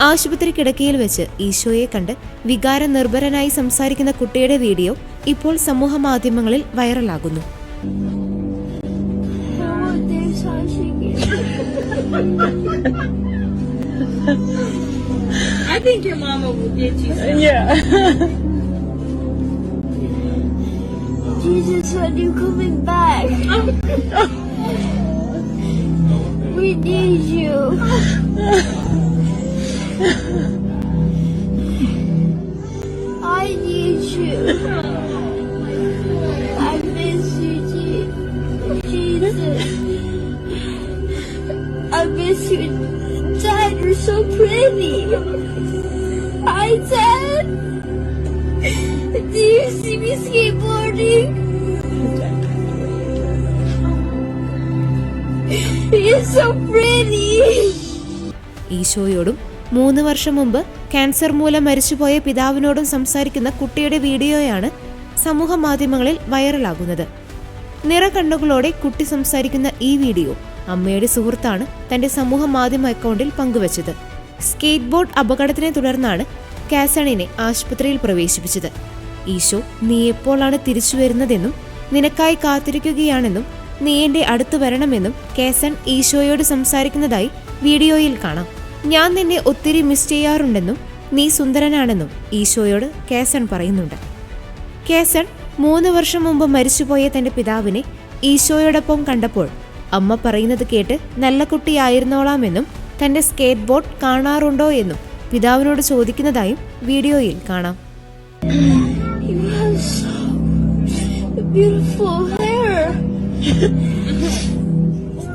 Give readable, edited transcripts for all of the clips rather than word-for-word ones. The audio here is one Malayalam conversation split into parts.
ആശുപത്രി കിടക്കയിൽ വെച്ച് ഈശോയെ കണ്ട് വികാരനിർഭരനായി സംസാരിക്കുന്ന കുട്ടിയുടെ വീഡിയോ ഇപ്പോൾ സമൂഹ മാധ്യമങ്ങളിൽ വൈറലാകുന്നു. I think your mama will get you some. Yeah. Jesus, when you coming back? We need you. I need you. I miss you, Jesus. I miss you. Dad, you're so pretty. Hi, Dad. Do you see me skateboarding? You're so pretty. ഈശോയോടും 3 വർഷം മുമ്പ് ക്യാൻസർ മൂലം മരിച്ചുപോയ പിതാവിനോടും സംസാരിക്കുന്ന കുട്ടിയുടെ വീഡിയോയാണ് സമൂഹ മാധ്യമങ്ങളിൽ വൈറലാകുന്നത്. നിറകണ്ണുകളോടെ കുട്ടി സംസാരിക്കുന്ന ഈ വീഡിയോ അമ്മയുടെ സുഹൃത്താണ് തന്റെ സമൂഹ മാധ്യമ അക്കൗണ്ടിൽ പങ്കുവച്ചത്. സ്കേറ്റ് ബോർഡ് അപകടത്തിനെ തുടർന്നാണ് കാസണിനെ ആശുപത്രിയിൽ പ്രവേശിപ്പിച്ചത്. ഈശോ നീ എപ്പോഴാണ് തിരിച്ചു വരുന്നതെന്നും നിനക്കായി കാത്തിരിക്കുകയാണെന്നും നീ എന്റെ അടുത്ത് വരണമെന്നും കാസൺ ഈശോയോട് സംസാരിക്കുന്നതായി വീഡിയോയിൽ കാണാം. ഞാൻ നിന്നെ ഒത്തിരി മിസ് ചെയ്യാറുണ്ടെന്നും നീ സുന്ദരനാണെന്നും ഈശോയോട് കാസൺ പറയുന്നുണ്ട്. കാസൺ 3 വർഷം മുമ്പ് മരിച്ചുപോയ തന്റെ പിതാവിനെ ഈശോയോടൊപ്പം കണ്ടപ്പോൾ അമ്മ പറയുന്നത് കേട്ട് നല്ല കുട്ടിയായിരുന്നോളാമെന്നും തന്റെ സ്കേറ്റ് ബോർഡ് കാണാറുണ്ടോ എന്നും പിതാവിനോട് ചോദിക്കുന്നതായും വീഡിയോയിൽ കാണാം. You have so beautiful hair.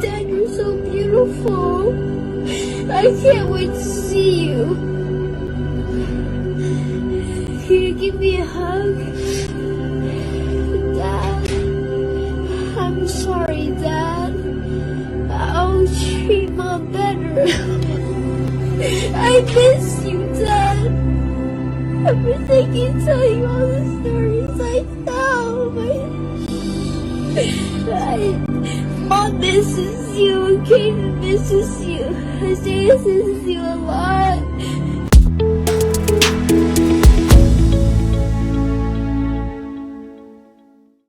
Dad, you're so beautiful. I can't wait to see you. Can you give me a hug? Dad, I'm sorry, Dad. I'll treat Mom better. I miss you, Dad. I've been thinking, telling all the stories I tell. Mom misses you, Kaden misses you, Isaiah misses you a lot.